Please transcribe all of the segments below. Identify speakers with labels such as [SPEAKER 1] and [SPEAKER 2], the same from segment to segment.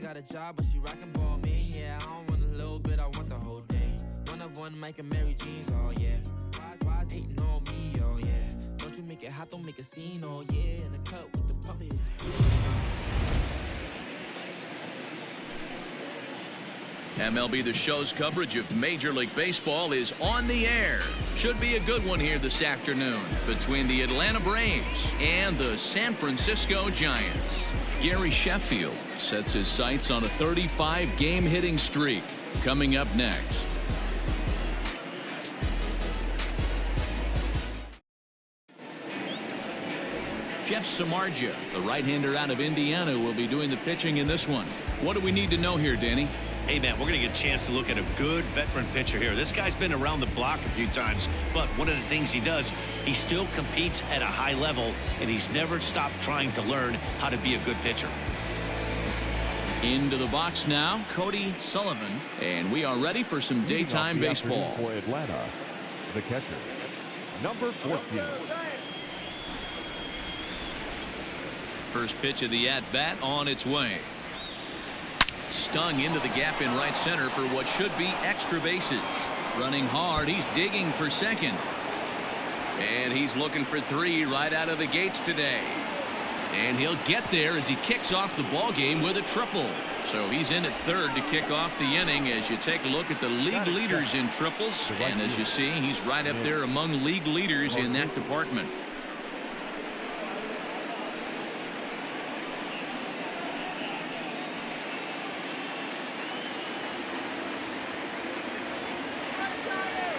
[SPEAKER 1] got a job, but she rockin' ball man. Yeah, I don't want a little bit, I want the whole thing. One of one, Mike and Mary Jeans, oh yeah. Why's hating on me, oh yeah. Don't you make it hot, don't make a scene, oh yeah. In the cut with the puppet.
[SPEAKER 2] MLB The Show's coverage of Major League Baseball is on the air. Should be a good one here this afternoon between the Atlanta Braves and the San Francisco Giants. Gary Sheffield sets his sights on a 35-game hitting streak. Coming up next. Jeff Samardzija, the right-hander out of Indiana, will be doing the pitching in this one. What do we need to know here, Danny?
[SPEAKER 3] Hey, man, we're going to get a chance to look at a good veteran pitcher here. This guy's been around the block a few times, but one of the things he does, he still competes at a high level, and he's never stopped trying to learn how to be a good pitcher.
[SPEAKER 2] Into the box now, Cody Sullivan, and we are ready for some daytime baseball.
[SPEAKER 4] For Atlanta, the catcher, number 14.
[SPEAKER 2] First pitch of the at-bat on its way. Stung into the gap in right center for what should be extra bases. Running hard, he's digging for second. And he's looking for 3 right out of the gates today. And he'll get there as he kicks off the ball game with a triple. So he's in at third to kick off the inning as you take a look at the league leaders in triples. And as you see, he's right up there among league leaders in that department.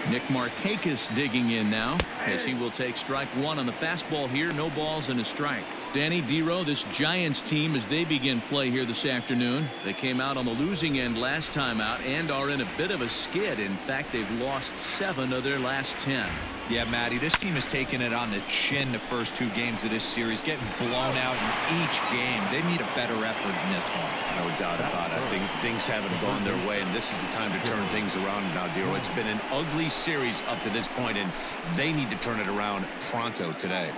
[SPEAKER 2] Nick Markakis digging in now as he will take strike 1 on the fastball here. No balls and a strike. Danny Dero, this Giants team, as they begin play here this afternoon, they came out on the losing end last time out and are in a bit of a skid. In fact, they've lost 7 of their last 10.
[SPEAKER 5] Yeah, Matty, this team has taken it on the chin the first 2 games of this series, getting blown out in each game. They need a better effort in this one.
[SPEAKER 3] No doubt about it. I think things haven't gone their way, and this is the time to turn things around now, Dero. It's been an ugly series up to this point, and they need to turn it around pronto today.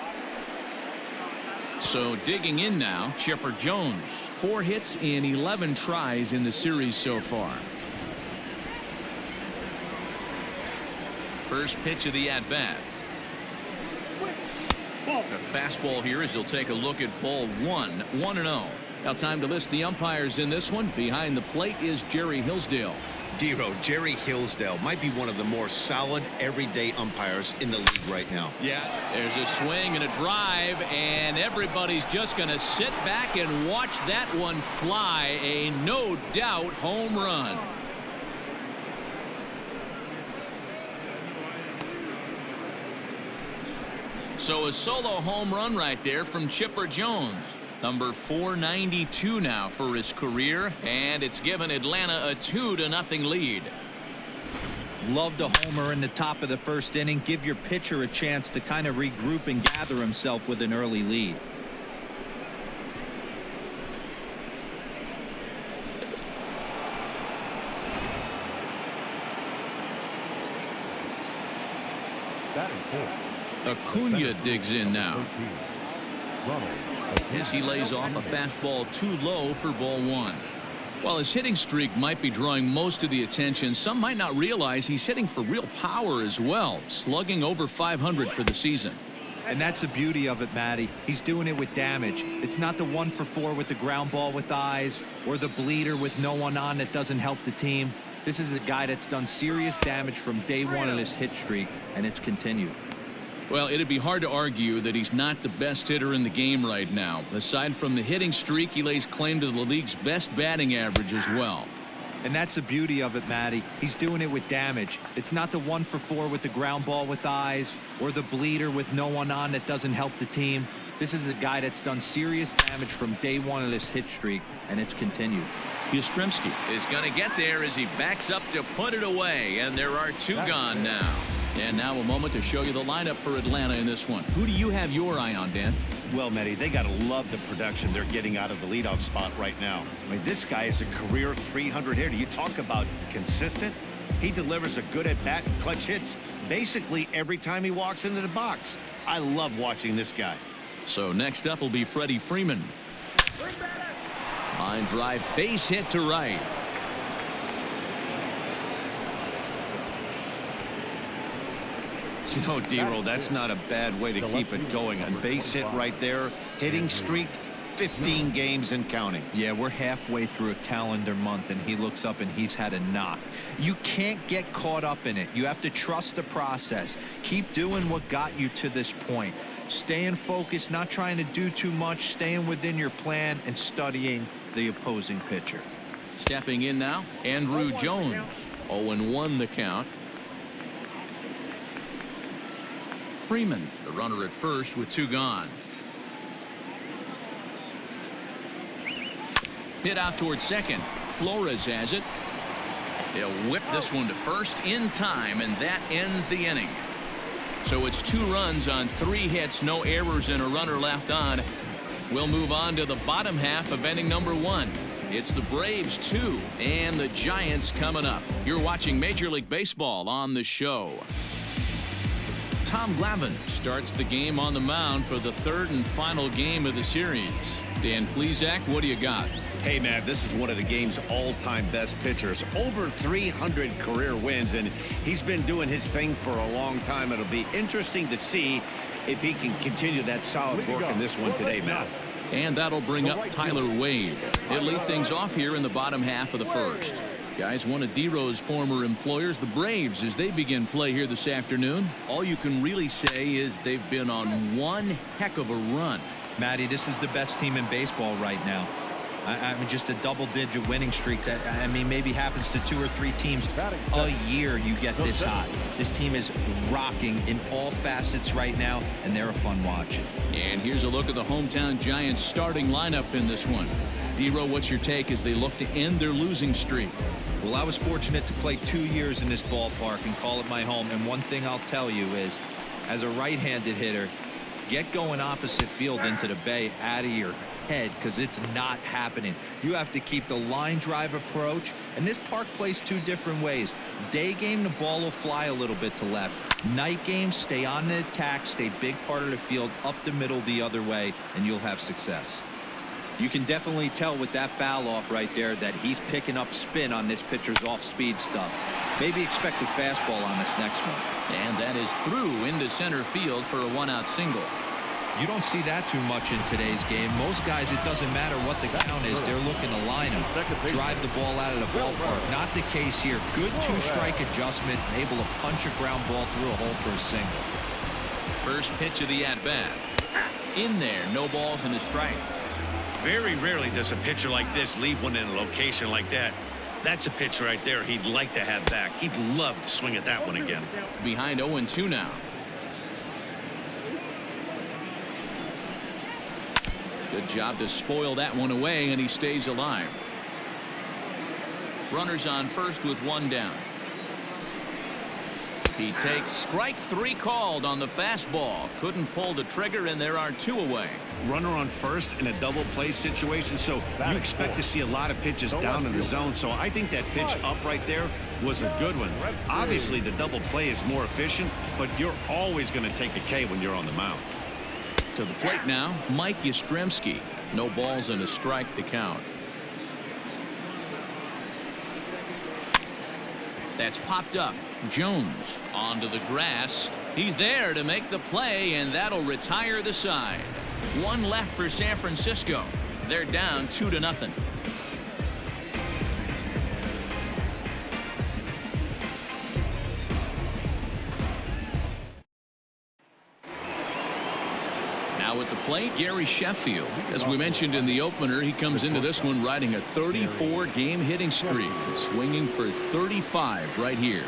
[SPEAKER 2] So digging in now, Chipper Jones. 4 hits in 11 tries in the series so far. First pitch of the at-bat. A fastball here as he'll take a look at ball 1. 1-0. Now time to list the umpires in this one. Behind the plate is Jerry Hillsdale.
[SPEAKER 3] Dero, Jerry Hillsdale might be one of the more solid everyday umpires in the league right now.
[SPEAKER 2] Yeah, there's a swing and a drive, and everybody's just going to sit back and watch that one fly. A no doubt home run. So a solo home run right there from Chipper Jones. Number 492 now for his career, and it's given Atlanta a 2-0 lead.
[SPEAKER 5] Love the homer in the top of the first inning. Give your pitcher a chance to kind of regroup and gather himself with an early lead.
[SPEAKER 2] Acuna digs in now as he lays off a fastball too low for ball 1. While his hitting streak might be drawing most of the attention, some might not realize he's hitting for real power as well, slugging over 500 for the season.
[SPEAKER 5] And that's the beauty of it, Matty. He's doing it with damage. It's not the 1 for 4 with the ground ball with eyes or the bleeder with no one on that doesn't help the team. This is a guy that's done serious damage from day 1 of this hit streak, and it's continued.
[SPEAKER 2] Well, it'd be hard to argue that he's not the best hitter in the game right now. Aside from the hitting streak, he lays claim to the league's best batting average as well.
[SPEAKER 5] And that's the beauty of it, Matty. He's doing it with damage. It's not the 1 for 4 with the ground ball with eyes or the bleeder with no one on that doesn't help the team. This is a guy that's done serious damage from day 1 of this hit streak, and it's continued.
[SPEAKER 2] Yastrzemski is going to get there as he backs up to put it away, and there are 2 gone now. And now a moment to show you the lineup for Atlanta in this one. Who do you have your eye on, Dan?
[SPEAKER 3] Well, Matty, they got to love the production they're getting out of the leadoff spot right now. I mean, this guy is a career 300 hitter. You talk about consistent. He delivers a good at-bat and clutch hits basically every time he walks into the box. I love watching this guy.
[SPEAKER 2] So next up will be Freddie Freeman. Line drive, base hit to right.
[SPEAKER 3] You know, D-Roll, that's not a bad way to keep it going. A base hit right there, hitting streak, 15 games and counting.
[SPEAKER 5] Yeah, we're halfway through a calendar month, and he looks up and he's had a knock. You can't get caught up in it. You have to trust the process. Keep doing what got you to this point. Staying focused, not trying to do too much, staying within your plan, and studying the opposing pitcher.
[SPEAKER 2] Stepping in now, Andrew Jones. 0-1 the count. Freeman, the runner at first with 2 gone. Hit out towards second. Flores has it. They'll whip this one to first in time, and that ends the inning. So it's 2 runs on 3 hits, no errors, and a runner left on. We'll move on to the bottom half of inning number 1. It's the Braves 2 and the Giants coming up. You're watching Major League Baseball on the show. Tom Glavine starts the game on the mound for the 3rd and final game of the series. Dan Plesac, what do you got?
[SPEAKER 3] Hey, man, this is one of the game's all-time best pitchers. Over 300 career wins, and he's been doing his thing for a long time. It'll be interesting to see if he can continue that solid work in this one today, Matt.
[SPEAKER 2] And that'll bring up Tyler Wade. He'll lead things off here in the bottom half of the first. Guys, one of D-Row's former employers, the Braves, as they begin play here this afternoon. All you can really say is they've been on one heck of a run.
[SPEAKER 5] Matty, this is the best team in baseball right now. I mean, just a double-digit winning streak that, I mean, maybe happens to 2 or 3 teams a year. You get this hot. This team is rocking in all facets right now, and they're a fun watch.
[SPEAKER 2] And here's a look at the hometown Giants starting lineup in this one. D-Row, what's your take as they look to end their losing streak?
[SPEAKER 5] Well, I was fortunate to play 2 years in this ballpark and call it my home. And one thing I'll tell you is, as a right-handed hitter, get going opposite field into the bay out of your head, because it's not happening. You have to keep the line drive approach, and this park plays 2 different ways. Day game, the ball will fly a little bit to left. Night game, stay on the attack, stay big part of the field, up the middle the other way, and you'll have success. You can definitely tell with that foul off right there that he's picking up spin on this pitcher's off-speed stuff. Maybe expect a fastball on this next one.
[SPEAKER 2] And that is through into center field for a 1-out single.
[SPEAKER 5] You don't see that too much in today's game. Most guys, it doesn't matter what the count is. They're looking to line them, drive the ball out of the ballpark. Not the case here. Good 2-strike adjustment, able to punch a ground ball through a hole for a single.
[SPEAKER 2] First pitch of the at-bat. In there, no balls and a strike.
[SPEAKER 3] Very rarely does a pitcher like this leave one in a location like that. That's a pitch right there he'd like to have back. He'd love to swing at that one again.
[SPEAKER 2] Behind 0-2 now. Good job to spoil that one away, and he stays alive. Runners on first with 1 down. He takes strike 3 called on the fastball. Couldn't pull the trigger, and there are 2 away.
[SPEAKER 3] Runner on first in a double play situation, so you expect to see a lot of pitches down in the zone. So I think that pitch up right there was a good one. Obviously, the double play is more efficient, but you're always going to take a K when you're on the mound.
[SPEAKER 2] To the plate now, Mike Yastrzemski. No balls and a strike to count. That's popped up. Jones onto the grass. He's there to make the play, and that'll retire the side. 1 left for San Francisco. They're down 2-0. Now at the plate, Gary Sheffield. As we mentioned in the opener, he comes into this one riding a 34-game hitting streak, swinging for 35 right here.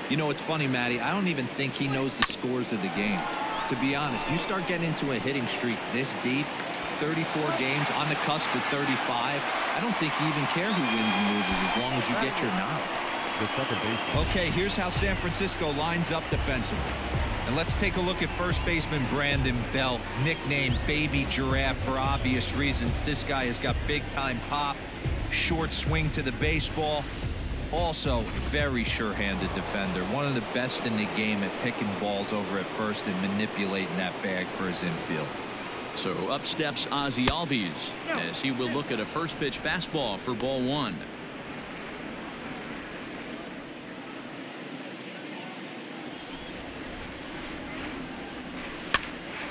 [SPEAKER 5] You know, it's funny, Matty. I don't even think he knows the scores of the game. To be honest, you start getting into a hitting streak this deep, 34 games on the cusp of 35. I don't think you even care who wins and loses as long as you get your nod. Okay, here's how San Francisco lines up defensively. And let's take a look at first baseman Brandon Belt, nicknamed Baby Giraffe for obvious reasons. This guy has got big-time pop, short swing to the baseball. Also, very sure-handed defender. One of the best in the game at picking balls over at first and manipulating that bag for his infield.
[SPEAKER 2] So up steps Ozzie Albies as he will look at a first pitch fastball for ball one.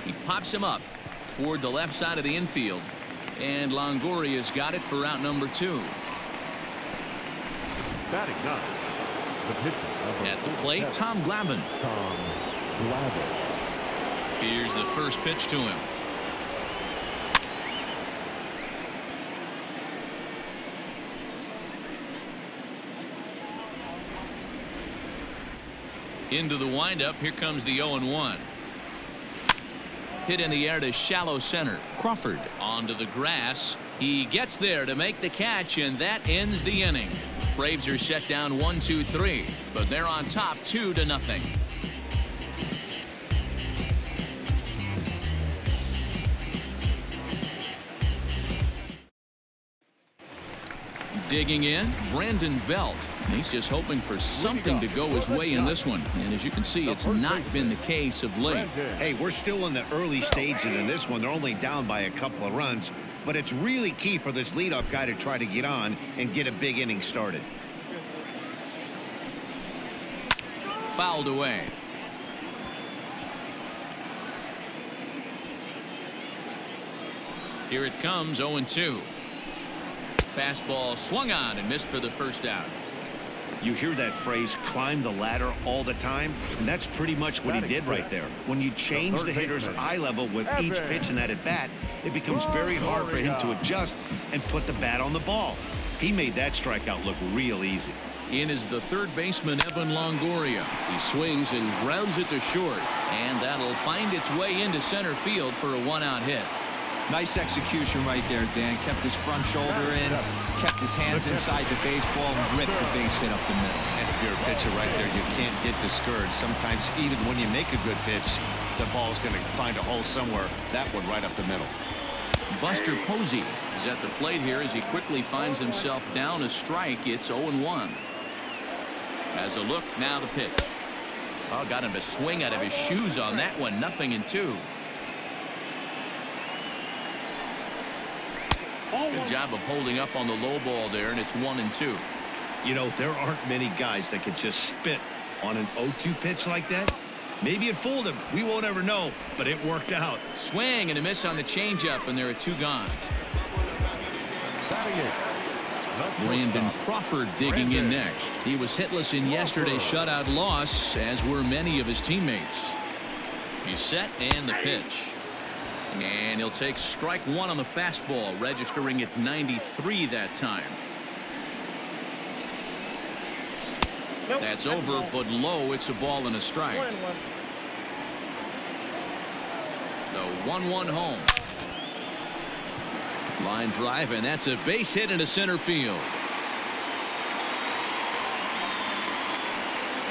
[SPEAKER 2] He pops him up toward the left side of the infield, and Longoria's got it for out number 2.
[SPEAKER 4] Batting ninth, the pitcher.
[SPEAKER 2] At the plate, Tom Glavine.
[SPEAKER 4] Tom Glavine.
[SPEAKER 2] Here's the first pitch to him. Into the windup. Here comes the 0-1. Hit in the air to shallow center. Crawford onto the grass. He gets there to make the catch, and that ends the inning. Braves are set down 1-2-3, but they're on top 2-0. Digging in, Brandon Belt. He's just hoping for something to go his way in this one. And as you can see, it's not been the case of late.
[SPEAKER 3] Hey, we're still in the early stages in this one. They're only down by a couple of runs, but it's really key for this leadoff guy to try to get on and get a big inning started.
[SPEAKER 2] Fouled away. Here it comes, 0-2. Fastball swung on and missed for the first out.
[SPEAKER 3] You hear that phrase, climb the ladder, all the time, and that's pretty much what he did right there. When you change the hitter's eye level with each pitch in that at bat, it becomes very hard for him to adjust and put the bat on the ball. He made that strikeout look real easy.
[SPEAKER 2] In is the third baseman, Evan Longoria. He swings and grounds it to short, and that'll find its way into center field for a one-out hit.
[SPEAKER 5] Nice execution right there, Dan. Kept his front shoulder in, kept his hands inside the baseball, and ripped the base hit up the middle.
[SPEAKER 3] And if you're a pitcher right there, you can't get discouraged. Sometimes even when you make a good pitch, the ball's going to find a hole somewhere. That one right up the middle.
[SPEAKER 2] Buster Posey is at the plate here as he quickly finds himself down a strike. It's 0-1. As a look, now the pitch. Oh, got him to swing out of his shoes on that one. 0-2. Good job of holding up on the low ball there, and it's 1-2.
[SPEAKER 3] You know, there aren't many guys that can just spit on an 0-2 pitch like that. Maybe it fooled him. We won't ever know, but it worked out.
[SPEAKER 2] Swing and a miss on the changeup, and there are 2 gone. Brandon Crawford digging in next. He was hitless in yesterday's shutout loss, as were many of his teammates. He's set, and the pitch. And he'll take strike 1 on the fastball, registering at 93 that time. That's over, but low. It's a ball and a strike. The 1-1 home. Line drive, and that's a base hit into center field.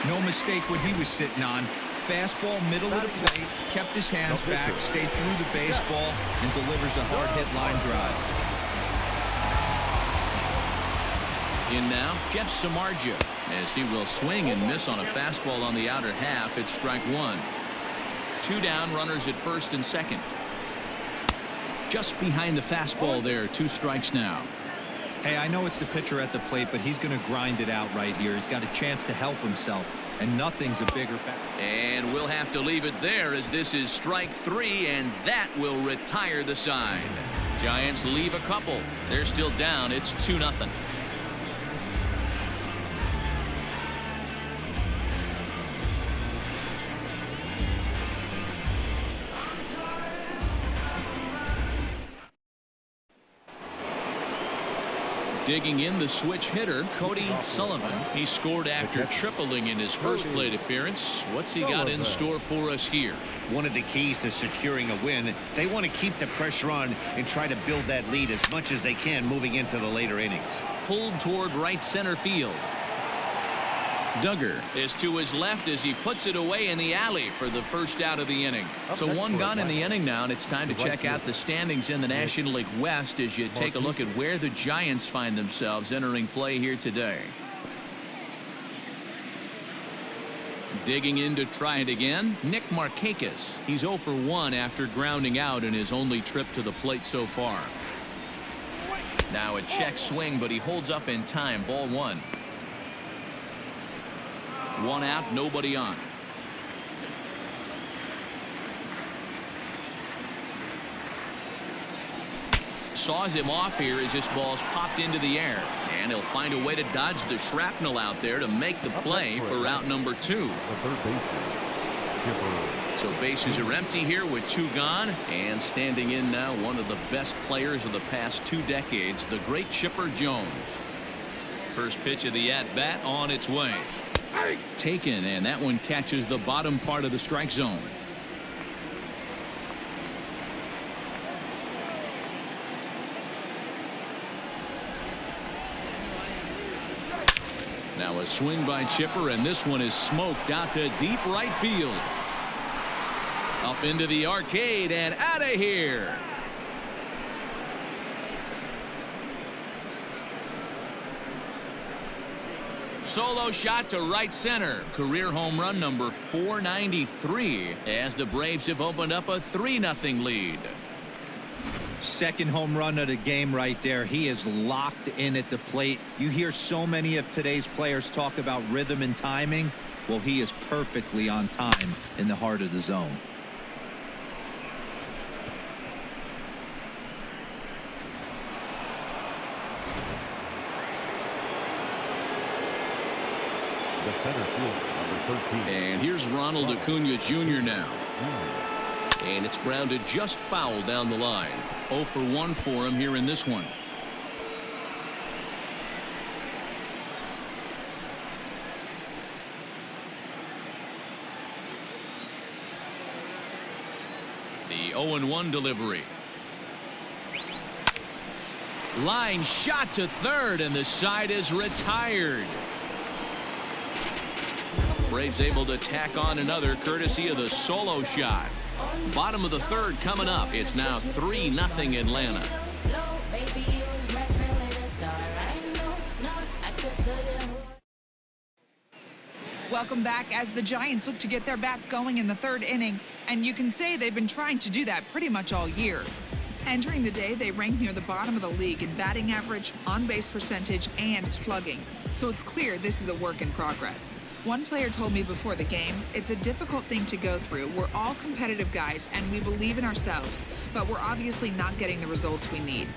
[SPEAKER 5] No mistake what he was sitting on. Fastball, middle of the plate, kept his hands back, stayed through the baseball, and delivers a hard hit line drive.
[SPEAKER 2] In now, Jeff Samardzija, as he will swing and miss on a fastball on the outer half. It's strike 1. 2 down, runners at first and second. Just behind the fastball there, 2 strikes now.
[SPEAKER 5] Hey, I know it's the pitcher at the plate, but he's going to grind it out right here. He's got a chance to help himself, and nothing's a bigger bat.
[SPEAKER 2] And we'll have to leave it there, as this is strike 3, and that will retire the side. Giants leave a couple. They're still down. It's 2-0. Digging in, the switch hitter, Cody Sullivan. He scored after tripling in his first plate appearance. What's he got in store for us here?
[SPEAKER 3] One of the keys to securing a win, they want to keep the pressure on and try to build that lead as much as they can moving into the later innings.
[SPEAKER 2] Pulled toward right center field. Duggar is to his left as he puts it away in the alley for the first out of the inning. So 1 gun in the inning now, and it's time to check out the standings in the National League West as you take a look at where the Giants find themselves entering play here today. Digging in to try it again, Nick Markakis. He's 0 for 1 after grounding out in his only trip to the plate so far. Now a check swing, but he holds up in time. Ball 1. 1 out, nobody on. Saws him off here as this ball's popped into the air, and he'll find a way to dodge the shrapnel out there to make the play for out number 2. So bases are empty here with 2 gone, and standing in now one of the best players of the past 2 decades, the great Chipper Jones. First pitch of the at-bat on its way. Taken, and that one catches the bottom part of the strike zone. Now a swing by Chipper, and this one is smoked out to deep right field. Up into the arcade and out of here. Solo shot to right center. Career home run number 493 as the Braves have opened up a 3-0 lead.
[SPEAKER 5] Second home run of the game right there. He is locked in at the plate. You hear so many of today's players talk about rhythm and timing. Well, he is perfectly on time in the heart of the zone.
[SPEAKER 4] The center fielder, number 13.
[SPEAKER 2] And here's Ronald Acuna Jr. now. And it's grounded just foul down the line. 0 for 1 for him here in this one. The 0-1 delivery. Line shot to third, and the side is retired. Braves able to tack on another courtesy of the solo shot. Bottom of the third coming up. It's now 3-0 Atlanta.
[SPEAKER 6] Welcome back as the Giants look to get their bats going in the 3rd inning, and you can say they've been trying to do that pretty much all year. Entering the day, they ranked near the bottom of the league in batting average, on-base percentage, and slugging. So it's clear this is a work in progress. One player told me before the game, it's a difficult thing to go through. We're all competitive guys, and we believe in ourselves, but we're obviously not getting the results we need.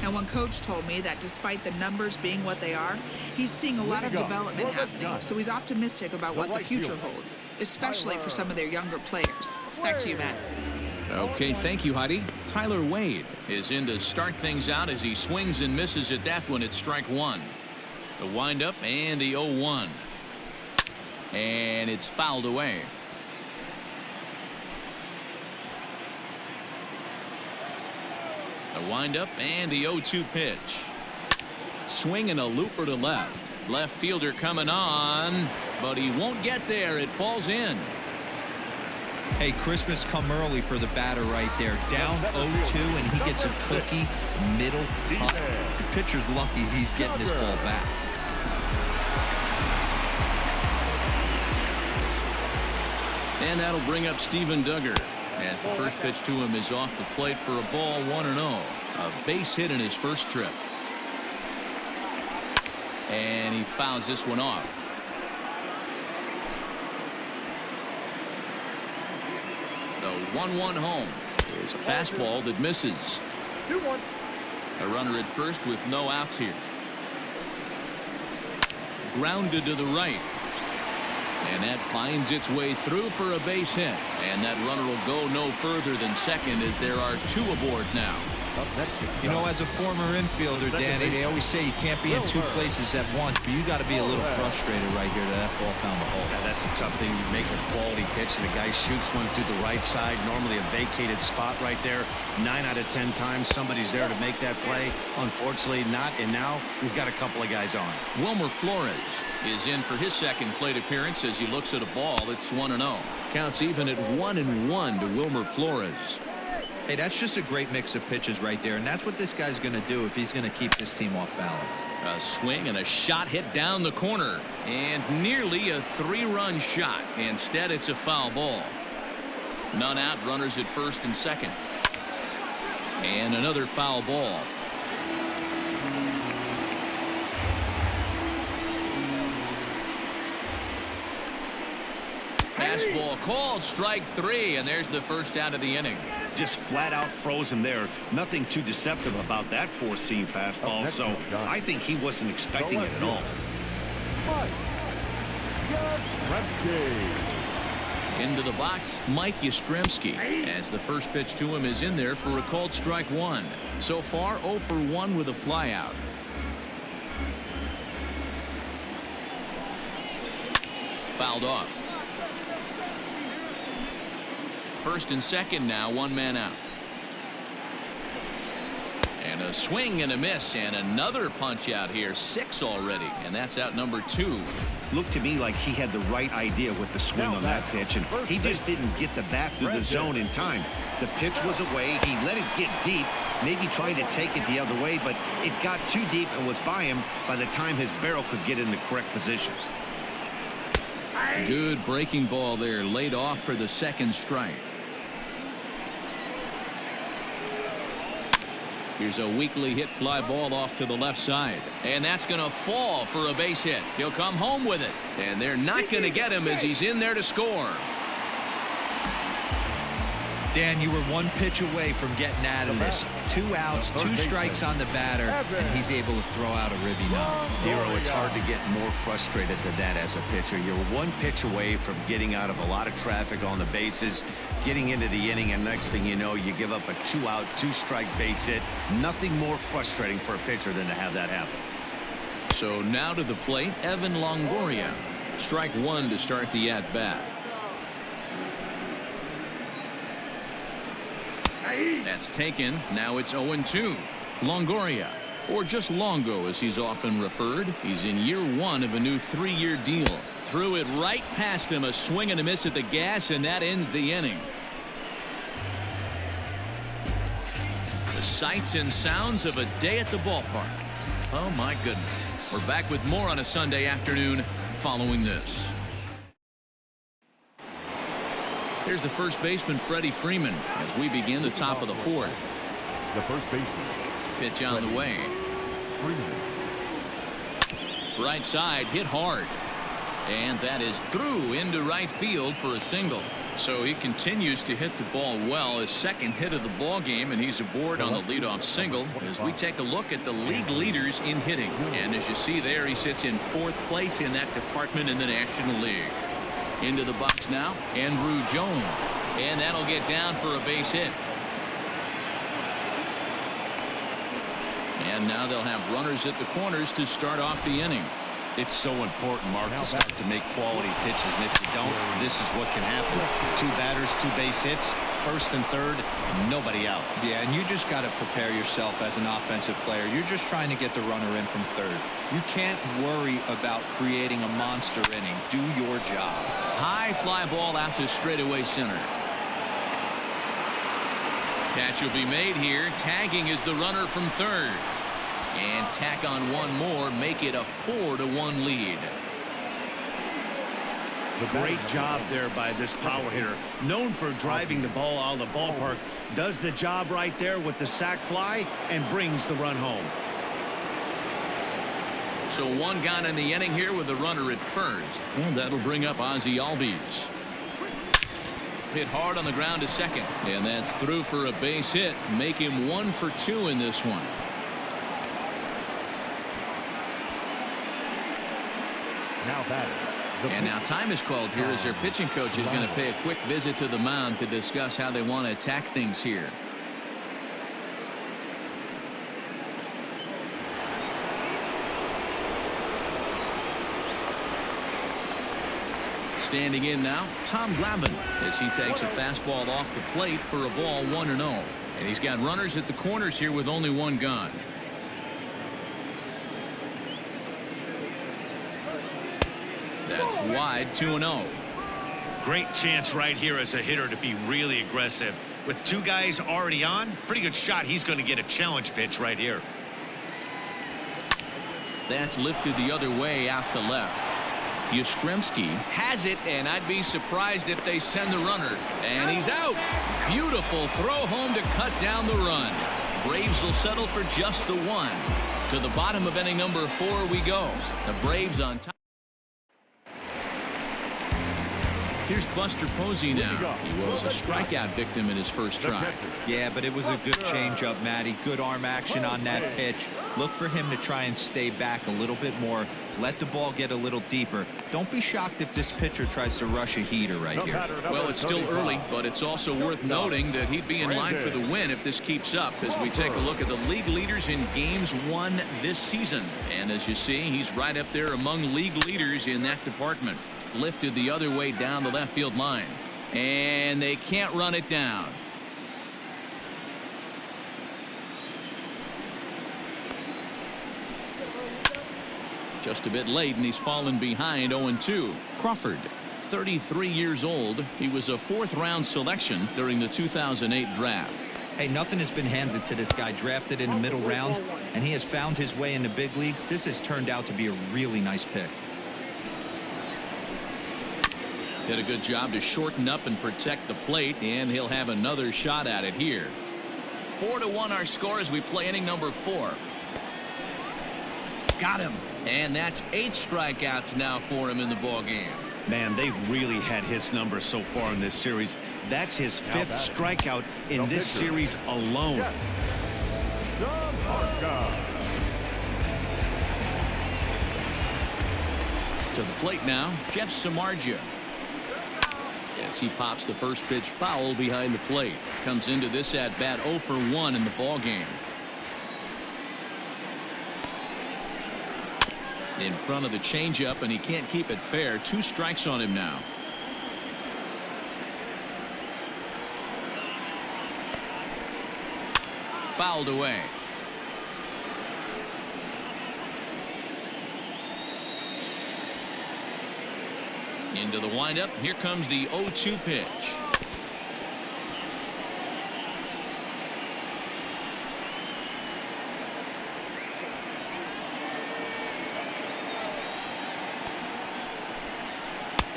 [SPEAKER 6] And one coach told me that despite the numbers being what they are, he's seeing a lot of development happening, so he's optimistic about what the future holds, especially for some of their younger players. Back to you, Matt.
[SPEAKER 2] Okay, thank you, Heidi. Tyler Wade is in to start things out as he swings and misses at that one at strike 1. The windup and the 0-1. And it's fouled away. The windup and the 0-2 pitch. Swinging a looper to left. Left fielder coming on, but he won't get there. It falls in.
[SPEAKER 5] Hey, Christmas come early for the batter right there. Down 0-2, and he gets a cookie middle cut. The pitcher's lucky he's getting this ball back.
[SPEAKER 2] And that'll bring up Steven Duggar as the first pitch to him is off the plate for a ball, 1-0. A base hit in his first trip. And he fouls this one off. The 1-1 home is a fastball that misses.
[SPEAKER 4] 2-1.
[SPEAKER 2] A runner at first with no outs here. Grounded to the right. And that finds its way through for a base hit. And that runner will go no further than second as there are 2 aboard now.
[SPEAKER 5] You know, as a former infielder, Danny, they always say you can't be in 2 places at once, but you got to be a little frustrated right here that that ball found the hole.
[SPEAKER 3] Yeah, that's a tough thing. You make a quality pitch and the guy shoots one through the right side, normally a vacated spot right there. 9 out of 10 times somebody's there to make that play. Unfortunately not, and now we've got a couple of guys on.
[SPEAKER 2] Wilmer Flores is in for his second plate appearance as he looks at a ball. It's 1-0. Counts even at 1-1 to Wilmer Flores.
[SPEAKER 5] Hey, that's just a great mix of pitches right there, and that's what this guy's going to do if he's going to keep this team off balance.
[SPEAKER 2] A swing and a shot hit down the corner, and nearly a 3-run shot. Instead, it's a foul ball. None out, runners at first and second. And another foul ball. Fastball called, strike 3, and there's the first out of the inning.
[SPEAKER 3] Just flat out froze him there. Nothing too deceptive about that four-seam fastball, so I think he wasn't expecting it at all.
[SPEAKER 2] Into the box, Mike Yastrzemski, as the first pitch to him is in there for a called strike 1. So far 0 for 1 with a flyout. Fouled off. First and second now, 1 man out. And a swing and a miss, and another punch out here. 6 already, and that's out number 2.
[SPEAKER 3] Looked to me like he had the right idea with the swing on that pitch, and he just didn't get the bat through the zone in time. The pitch was away. He let it get deep, maybe trying to take it the other way, but it got too deep and was by him by the time his barrel could get in the correct position.
[SPEAKER 2] Good breaking ball there, laid off for the second strike. Here's a weakly hit fly ball off to the left side, and that's going to fall for a base hit. He'll come home with it, and they're not going to get him as he's in there to score.
[SPEAKER 5] Dan, you were 1 pitch away from getting out of this. 2 outs, 2 strikes on the batter, and he's able to throw out a ribby knob.
[SPEAKER 3] Dero, it's hard to get more frustrated than that as a pitcher. You're 1 pitch away from getting out of a lot of traffic on the bases, getting into the inning, and next thing you know, you give up a 2-out, 2-strike base hit. Nothing more frustrating for a pitcher than to have that happen.
[SPEAKER 2] So now to the plate, Evan Longoria. Strike 1 to start the at-bat. That's taken. Now it's 0-2. Longoria, or just Longo as he's often referred. He's in year 1 of a new 3-year deal. Threw it right past him, a swing and a miss at the gas, and that ends the inning. The sights and sounds of a day at the ballpark. Oh my goodness. We're back with more on a Sunday afternoon following this. Here's the first baseman, Freddie Freeman, as we begin the top of the 4th.
[SPEAKER 4] The first baseman.
[SPEAKER 2] Pitch on the way. Right side, hit hard. And that is through into right field for a single. So he continues to hit the ball well. His second hit of the ball game, and he's aboard on the leadoff single as we take a look at the league leaders in hitting. And as you see there, he sits in 4th place in that department in the National League. Into the box now, Andrew Jones, and that'll get down for a base hit. And now they'll have runners at the corners to start off the inning.
[SPEAKER 3] It's so important, Mark, to start to make quality pitches, and if you don't, this is what can happen. 2 batters, 2 base hits, first and third, nobody out.
[SPEAKER 5] Yeah, and you just got to prepare yourself as an offensive player. You're just trying to get the runner in from third. You can't worry about creating a monster inning. Do your job.
[SPEAKER 2] High fly ball out to straightaway center. Catch will be made here. Tagging is the runner from third. And tack on 1 more, make it a 4-1 lead.
[SPEAKER 3] Great job there by this power hitter. Known for driving the ball out of the ballpark. Does the job right there with the sac fly and brings the run home.
[SPEAKER 2] So 1 gone in the inning here with the runner at first. And that'll bring up Ozzie Albies. Hit hard on the ground to second. And that's through for a base hit. Make him 1 for 2 in this one.
[SPEAKER 4] Now batting.
[SPEAKER 2] And now time is called here as their pitching coach is going to pay a quick visit to the mound to discuss how they want to attack things here. Standing in now, Tom Glavine, as he takes a fastball off the plate for a ball 1-0. And he's got runners at the corners here with only 1 gone. That's wide, 2-0.
[SPEAKER 3] Great chance right here as a hitter to be really aggressive. With two guys already on, pretty good shot. He's going to get a challenge pitch right here.
[SPEAKER 2] That's lifted the other way out to left. Yastrzemski has it, and I'd be surprised if they send the runner. And he's out. Beautiful throw home to cut down the run. Braves will settle for just the one. To the bottom of inning number 4 we go. The Braves on top. Here's Buster Posey now. He was a strikeout victim in his first try.
[SPEAKER 5] Yeah, but it was a good changeup, Matty. Good arm action on that pitch. Look for him to try and stay back a little bit more. Let the ball get a little deeper. Don't be shocked if this pitcher tries to rush a heater right here.
[SPEAKER 2] Well, it's still early, but it's also worth noting that he'd be in line for the win if this keeps up as we take a look at the league leaders in games won this season. And as you see, he's right up there among league leaders in that department. Lifted the other way down the left field line, and they can't run it down. Just a bit late, and he's fallen behind 0-2. Crawford, 33 years old. He was a 4th-round selection during the 2008 draft.
[SPEAKER 5] Hey, nothing has been handed to this guy. Drafted in the middle rounds, and he has found his way in the big leagues. This has turned out to be a really nice pick.
[SPEAKER 2] Did a good job to shorten up and protect the plate, and he'll have another shot at it here. 4-1 our score as we play inning number 4. Got him. And that's 8 strikeouts now for him in the ball game.
[SPEAKER 3] Man, they really had his number so far in this series. That's his 5th strikeout in this series alone.
[SPEAKER 2] To the plate now, Jeff Samardzija. As he pops the first pitch foul behind the plate. Comes into this at bat 0 for 1 in the ball game. In front of the changeup, and he can't keep it fair. 2 strikes on him now. Fouled away. Into the windup. Here comes the 0-2 pitch.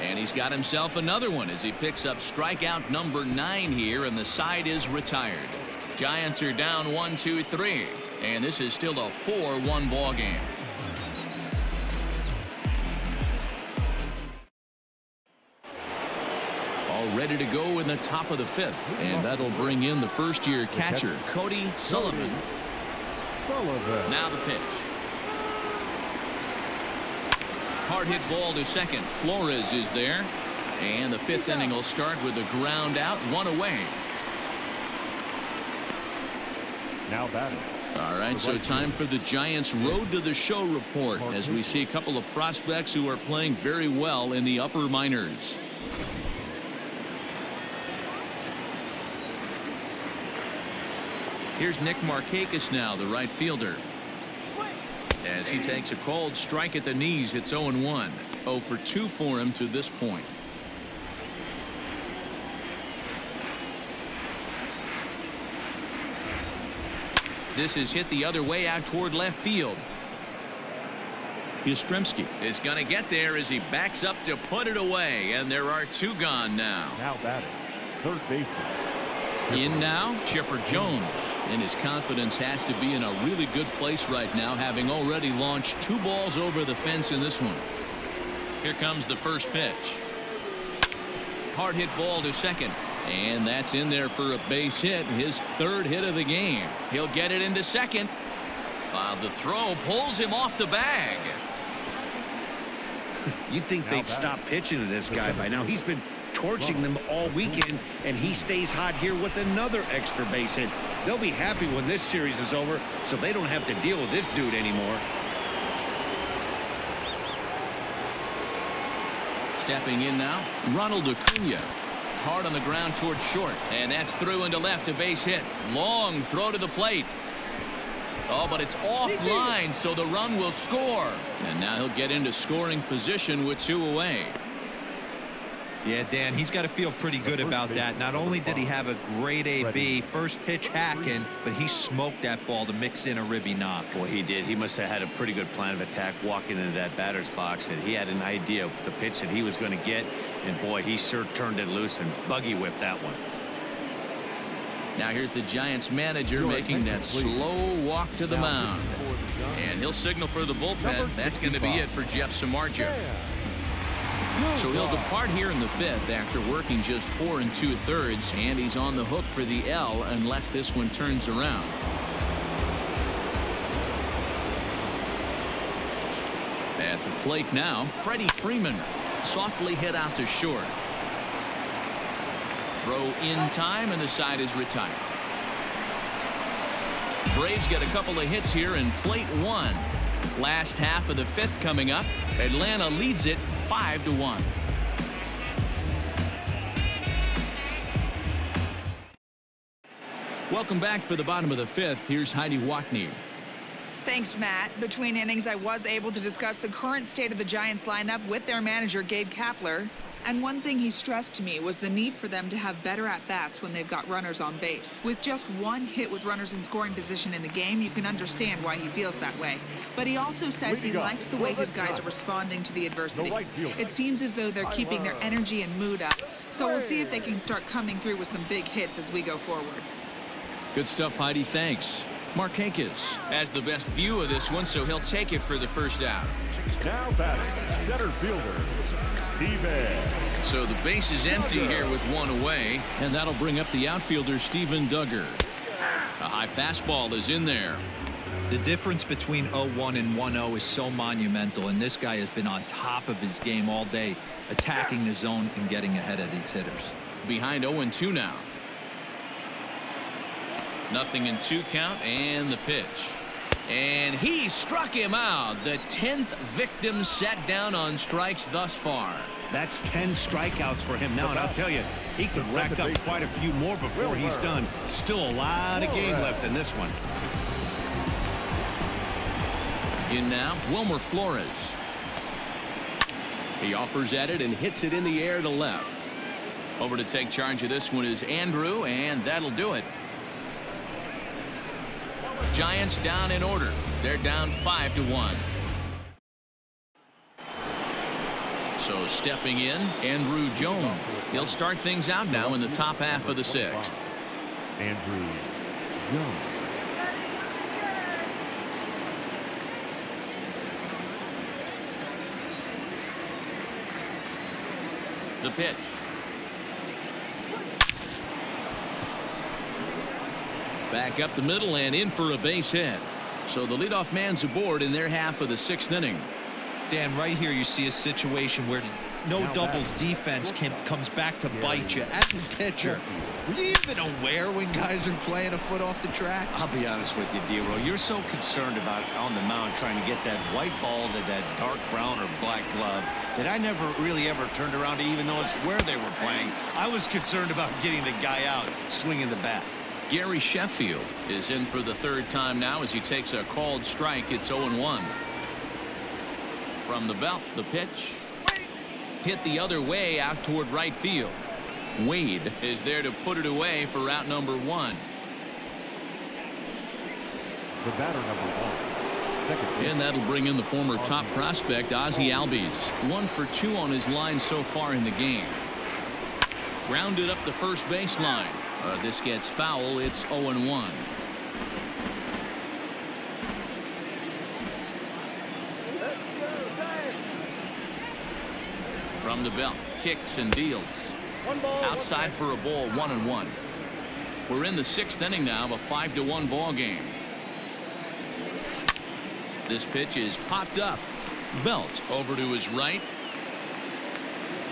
[SPEAKER 2] And he's got himself another one as he picks up strikeout number 9 here, and the side is retired. Giants are down 1-2-3, and this is still a 4-1 ball game. Ready to go in the top of the 5th, and that'll bring in the first-year catcher, Cody Sullivan. Now the pitch. Hard hit ball to second. Flores is there, and the 5th inning will start with a ground out, 1 away.
[SPEAKER 4] Now batting.
[SPEAKER 2] All right, so time for the Giants' Road to the Show report as we see a couple of prospects who are playing very well in the upper minors. Here's Nick Markakis now, the right fielder. As he takes a called strike at the knees, it's 0-1. 0 for 2 for him to this point. This is hit the other way out toward left field. Yastrzemski is going to get there as he backs up to put it away, and there are 2 gone now.
[SPEAKER 4] Now batting, third baseman.
[SPEAKER 2] In now, Chipper Jones, and his confidence has to be in a really good place right now, having already launched 2 balls over the fence in this one. Here comes the first pitch. Hard hit ball to second, and that's in there for a base hit, his 3rd hit of the game. He'll get it into second. The throw pulls him off the bag.
[SPEAKER 3] You'd think they'd stop pitching to this guy by now. He's been torching them all weekend, and he stays hot here with another extra base hit. They'll be happy when this series is over, so they don't have to deal with this dude anymore.
[SPEAKER 2] Stepping in now, Ronald Acuna. Hard on the ground toward short, and that's through into left, a base hit. Long throw to the plate. Oh, but it's offline, so the run will score. And now he'll get into scoring position with 2 away.
[SPEAKER 5] Yeah, Dan, he's got to feel pretty good about that. Not only did he have a great AB, first pitch hacking, but he smoked that ball to mix in a ribby knock.
[SPEAKER 3] Boy, he did. He must have had a pretty good plan of attack walking into that batter's box, and he had an idea of the pitch that he was going to get, and boy, he sure turned it loose and buggy whipped that one.
[SPEAKER 2] Now here's the Giants manager making that slow walk to the mound. And he'll signal for the bullpen. That's going to be it for Jeff Samardzija. So he'll depart here in the 5th after working just 4 2/3, and he's on the hook for the L unless this one turns around. At the plate now, Freddie Freeman softly hit out to short. Throw in time, and the side is retired. Braves get a couple of hits here in plate 1. Last half of the 5th coming up. Atlanta leads it 5-1. Welcome back for the bottom of the 5th. Here's Heidi Watney.
[SPEAKER 6] Thanks, Matt. Between innings, I was able to discuss the current state of the Giants lineup with their manager, Gabe Kapler. And one thing he stressed to me was the need for them to have better at-bats when they've got runners on base. With just one hit with runners in scoring position in the game, you can understand why he feels that way. But he also says he likes the way his guys are responding to the adversity. It seems as though they're keeping their energy and mood up. So we'll see if they can start coming through with some big hits as we go forward.
[SPEAKER 2] Good stuff, Heidi. Thanks. Markakis has the best view of this one, so he'll take it for the first out.
[SPEAKER 4] Now batting, center fielder, Steven.
[SPEAKER 2] So the base is empty here with one away, and that'll bring up the outfielder, Steven Duggar. A high fastball is in there.
[SPEAKER 5] The difference between 0-1 and 1-0 is so monumental, and this guy has been on top of his game all day, attacking the zone and getting ahead of these hitters.
[SPEAKER 2] Behind 0-2 now. 0-2 count, and the pitch. And he struck him out. The 10th victim set down on strikes thus far.
[SPEAKER 3] That's 10 strikeouts for him now, and I'll tell you, he could rack up quite a few more before he's done. Still a lot of game left in this one.
[SPEAKER 2] In now, Wilmer Flores. He offers at it and hits it in the air to left. Over to take charge of this one is Andrew, and that'll do it. Giants down in order. They're down 5-1. So stepping in, Andrew Jones. He'll start things out now in the top half of the 6th.
[SPEAKER 4] Andrew Jones.
[SPEAKER 2] The pitch. Back up the middle and in for a base hit. So the leadoff man's aboard in their half of the 6th inning.
[SPEAKER 5] Dan, right here you see a situation where no doubles defense comes back to bite you. As a pitcher, were you even aware when guys are playing a foot off the track?
[SPEAKER 3] I'll be honest with you, D-Roll. You're so concerned about on the mound trying to get that white ball to that dark brown or black glove that I never really ever turned around to even notice where they were playing. I was concerned about getting the guy out swinging the bat.
[SPEAKER 2] Gary Sheffield is in for the 3rd time now as he takes a called strike. It's 0-1. From the belt, the pitch. Hit the other way out toward right field. Wade is there to put it away for out number 1.
[SPEAKER 4] The batter number 1.
[SPEAKER 2] And that'll bring in the former top prospect Ozzie Albies. 1 for 2 on his line so far in the game. Grounded up the first baseline. This gets foul. It's 0-1. From the belt, kicks and deals. Outside for a ball, 1-1. We're in the 6th inning now of a 5-1 ball game. This pitch is popped up. Belt over to his right.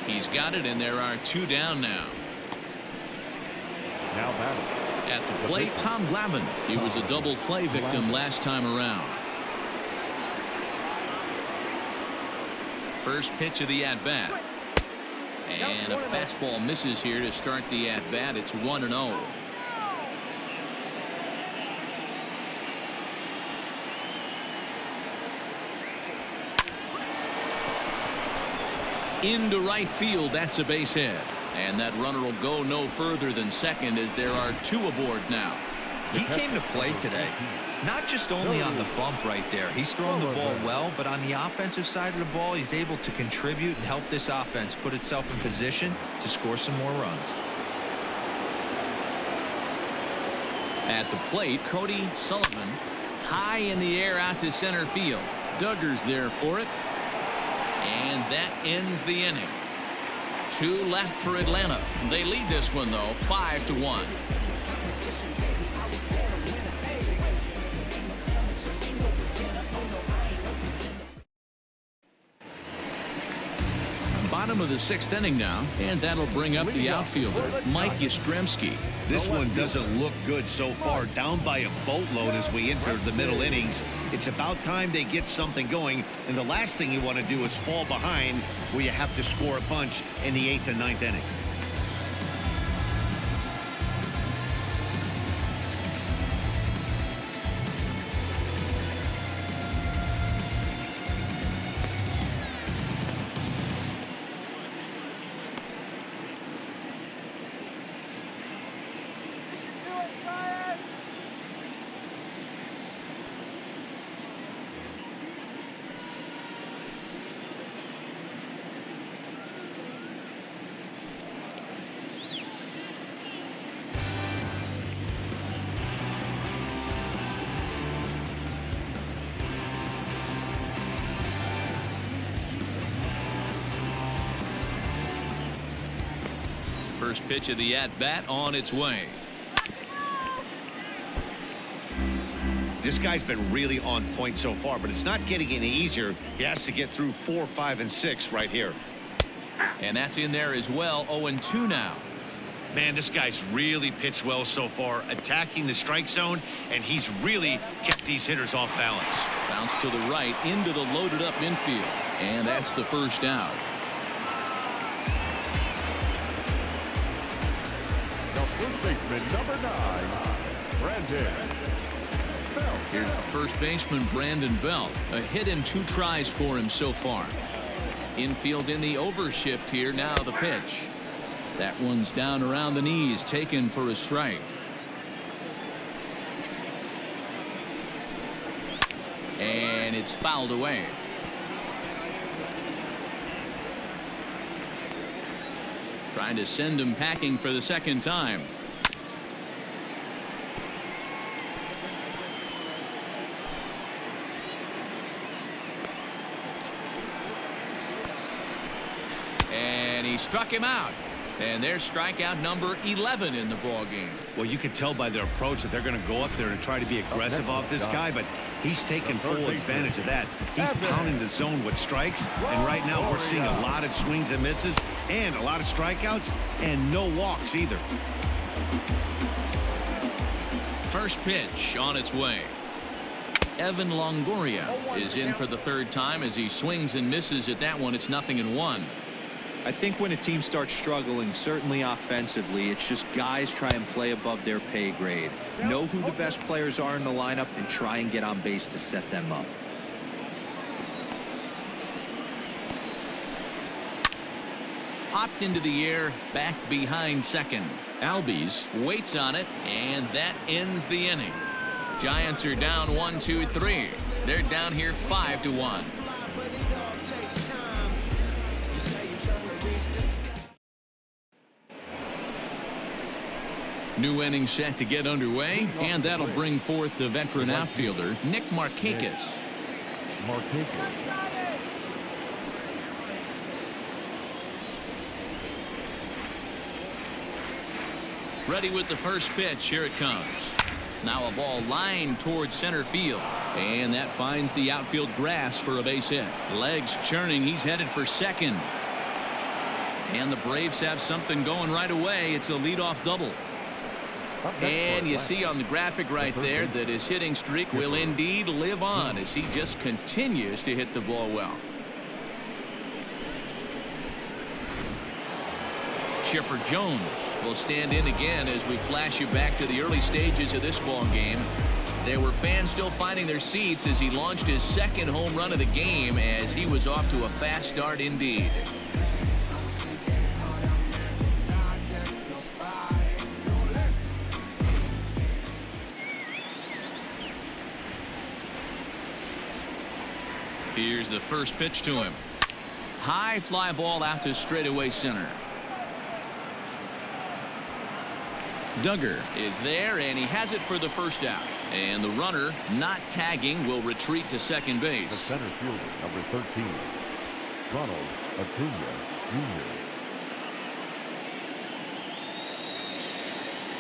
[SPEAKER 2] He's got it, and there are 2 down now.
[SPEAKER 4] Now batting.
[SPEAKER 2] At the plate, Tom Glavine. He was a double play victim last time around. First pitch of the at-bat. And a fastball misses here to start the at-bat. It's 1-0. Into right field. That's a base hit. And that runner will go no further than second as there are 2 aboard now.
[SPEAKER 5] He came to play today. Not just only on the bump right there. He's throwing the ball well, but on the offensive side of the ball, he's able to contribute and help this offense put itself in position to score some more runs.
[SPEAKER 2] At the plate, Cody Sullivan, high in the air out to center field. Duggar's there for it. And that ends the inning. 2 left for Atlanta. They lead this one, though, 5-1. Bottom of the 6th inning now, and that'll bring up the outfielder, Mike Yastrzemski.
[SPEAKER 3] This one doesn't look good so far. Down by a boatload as we enter the middle innings. It's about time they get something going, and the last thing you want to do is fall behind where you have to score a bunch in the 8th and 9th inning.
[SPEAKER 2] First pitch of the at-bat on its way.
[SPEAKER 3] This guy's been really on point so far, but it's not getting any easier. He has to get through 4, 5, and 6 right here.
[SPEAKER 2] And that's in there as well. 0-2 now.
[SPEAKER 3] Man, this guy's really pitched well so far, attacking the strike zone, and he's really kept these hitters off balance.
[SPEAKER 2] Bounce to the right into the loaded up infield, and that's the first out.
[SPEAKER 4] Baseman number 9, Brandon Belt.
[SPEAKER 2] Here's the first baseman, Brandon Belt. A hit in 2 tries for him so far. Infield in the overshift here. Now the pitch. That one's down around the knees, taken for a strike. And it's fouled away. Trying to send him packing for the second time. And he struck him out. And there's strikeout number 11 in the ball game.
[SPEAKER 3] Well, you can tell by their approach that they're going to go up there and try to be aggressive off this guy, but he's taking full advantage of that. He's pounding the zone with strikes, and right now we're seeing a lot of swings and misses and a lot of strikeouts and no walks either.
[SPEAKER 2] First pitch on its way. Evan Longoria is in for the 3rd time as he swings and misses at that one. It's 0-1.
[SPEAKER 5] I think when a team starts struggling, certainly offensively, it's just guys try and play above their pay grade. Know who the best players are in the lineup and try and get on base to set them up.
[SPEAKER 2] Popped into the air, back behind second. Albies waits on it, and that ends the inning. Giants are down 1-2-3. They're down here 5-1. New inning set to get underway, and that'll bring forth the veteran outfielder, Nick Markakis. Ready with the first pitch. Here it comes. Now a ball lined towards center field, and that finds the outfield grass for a base hit. Legs churning. He's headed for second. And the Braves have something going right away. It's a leadoff double. And you see on the graphic right there that his hitting streak will indeed live on as he just continues to hit the ball well. Chipper Jones will stand in again as we flash you back to the early stages of this ball game. There were fans still finding their seats as he launched his 2nd home run of the game as he was off to a fast start indeed. Here's the first pitch to him. High fly ball out to straightaway center. Duggar is there, and he has it for the first out. And the runner, not tagging, will retreat to second
[SPEAKER 4] The
[SPEAKER 2] base.
[SPEAKER 4] center fielder, number 13, Ronald Acuna Jr.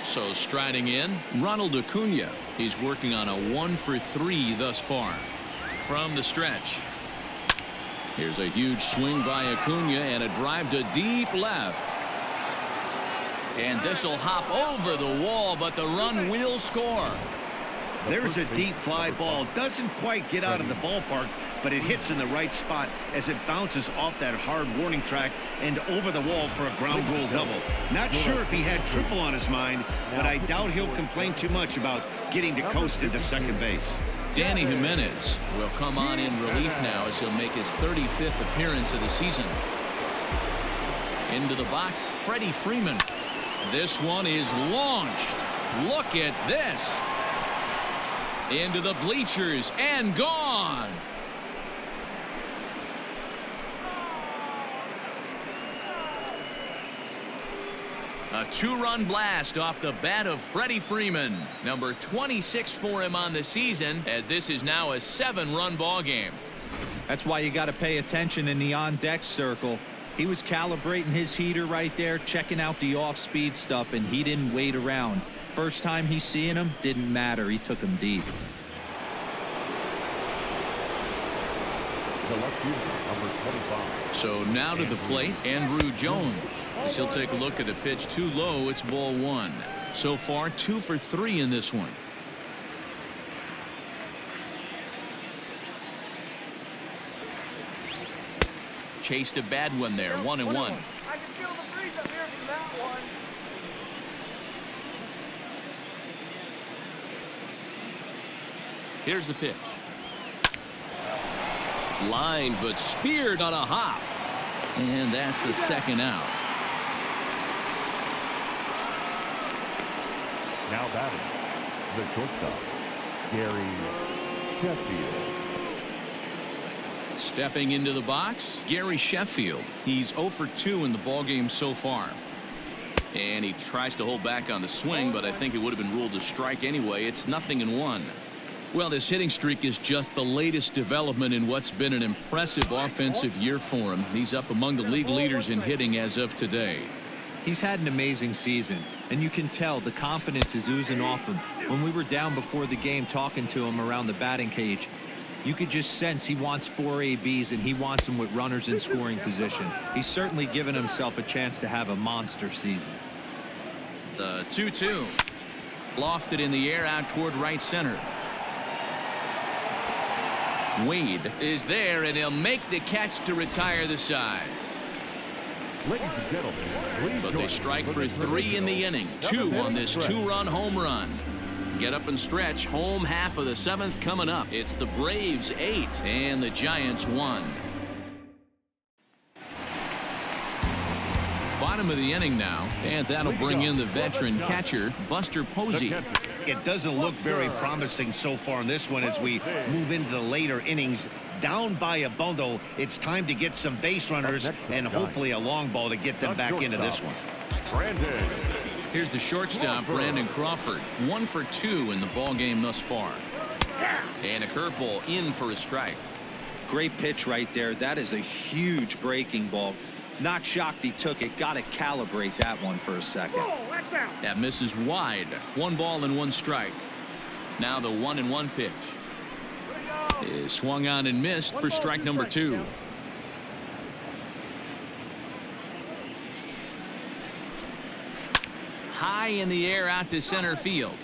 [SPEAKER 2] So striding in, Ronald Acuna. He's working on a 1-for-3 thus far. From the stretch. Here's a huge swing by Acuna and a drive to deep left. And this will hop over the wall, but the run will score.
[SPEAKER 3] There's a deep fly ball. Doesn't quite get out of the ballpark, but it hits in the right spot as it bounces off that hard warning track and over the wall for a ground rule double. Not sure if he had triple on his mind, but I doubt he'll complain too much about getting to coast into second base.
[SPEAKER 2] Danny Jimenez will come on in relief now as he'll make his 35th appearance of the season. Into the box, Freddie Freeman. This one is launched. Look at this. Into the bleachers and gone. A two-run blast off the bat of Freddie Freeman. Number 26 for him on the season, as this is now a 7-run ball game.
[SPEAKER 5] That's why you got to pay attention in the on-deck circle. He was calibrating his heater right there, checking out the off-speed stuff, and he didn't wait around. First time he's seeing him, didn't matter. He took him deep.
[SPEAKER 4] The left fielder, number 25.
[SPEAKER 2] So now to the plate, Andrew Jones. As he'll take a look at a pitch too low, it's ball 1. So far, 2 for 3 in this one. Chased a bad one there, 1-1.
[SPEAKER 7] I can feel the breeze up here from that one.
[SPEAKER 2] Here's the pitch. Lined but speared on a hop. And that's the second out.
[SPEAKER 4] Now batting, the shortstop, Gary Sheffield.
[SPEAKER 2] Stepping into the box, Gary Sheffield. He's 0 for 2 in the ballgame so far. And he tries to hold back on the swing, but I think it would have been ruled a strike anyway. It's 0-1. Well, this hitting streak is just the latest development in what's been an impressive offensive year for him. He's up among the league leaders in hitting as of today.
[SPEAKER 5] He's had an amazing season, and you can tell the confidence is oozing off him. When we were down before the game talking to him around the batting cage, you could just sense he wants 4 ABs and he wants them with runners in scoring position. He's certainly given himself a chance to have a monster season.
[SPEAKER 2] The 2-2. Lofted in the air out toward right center. Wade is there, and he'll make the catch to retire the side.
[SPEAKER 4] Ladies and gentlemen, please
[SPEAKER 2] But
[SPEAKER 4] join
[SPEAKER 2] they
[SPEAKER 4] me
[SPEAKER 2] strike for
[SPEAKER 4] the
[SPEAKER 2] 3 in the inning. 2 on this 2-run home run. Get up and stretch. Home half of the 7th coming up. It's the Braves 8 and the Giants 1. Bottom of the inning now, and that'll bring in the veteran catcher, Buster Posey.
[SPEAKER 3] It doesn't look very promising so far in this one as we move into the later innings. Down by a bundle, it's time to get some base runners and hopefully a long ball to get them back into this one.
[SPEAKER 4] Brandon.
[SPEAKER 2] Here's the shortstop, Brandon Crawford. 1 for 2 in the ball game thus far. And a curveball in for a strike.
[SPEAKER 5] Great pitch right there. That is a huge breaking ball. Not shocked he took it. Got to calibrate that one for a second.
[SPEAKER 2] That misses wide. 1 ball and 1 strike. Now the 1-1 pitch is swung on and missed for strike number 2. High in the air out to center field.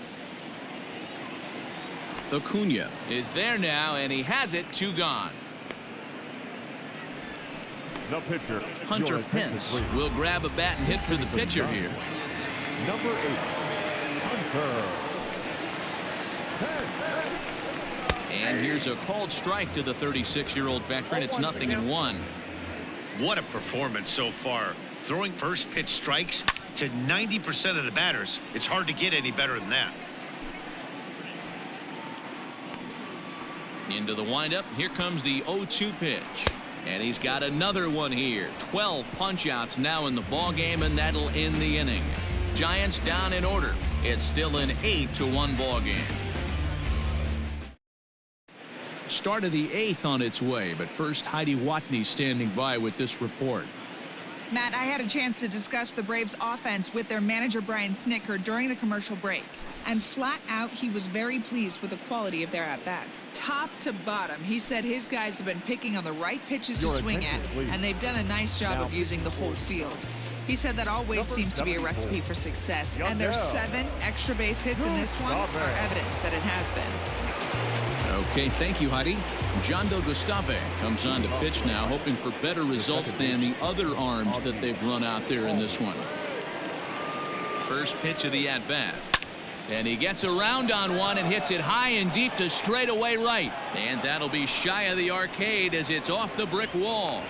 [SPEAKER 2] Acuna is there now, and he has it. 2 gone.
[SPEAKER 4] The pitcher,
[SPEAKER 2] Hunter
[SPEAKER 4] your attention,
[SPEAKER 2] Pence
[SPEAKER 4] please.
[SPEAKER 2] will grab a bat and hit for the pitcher here.
[SPEAKER 4] Number 8, Hunter Pence.
[SPEAKER 2] And here's a called strike to the 36-year-old veteran. It's 0-1.
[SPEAKER 3] What a performance so far. Throwing first pitch strikes to 90% of the batters. It's hard to get any better than that.
[SPEAKER 2] Into the windup. Here comes the 0-2 pitch. And he's got another one here. 12 punch-outs now in the ball game, and that'll end the inning. Giants down in order. It's still an 8-1 ball game. Start of the 8th on its way, but first Heidi Watney standing by with this report.
[SPEAKER 6] Matt, I had a chance to discuss the Braves offense with their manager Brian Snitker during the commercial break. And flat out, he was very pleased with the quality of their at-bats. Top to bottom, he said his guys have been picking on the right pitches to swing at, and they've done a nice job of using the whole field. He said that always seems to be a recipe for success, and their 7 extra base hits in this one are evidence that it has been.
[SPEAKER 2] Okay, thank you, Heidi. John Del Gustave comes on to pitch now, hoping for better results than the other arms that they've run out there in this one. First pitch of the at-bat. And he gets around on one and hits it high and deep to straightaway right. And that'll be shy of the arcade as it's off the brick wall.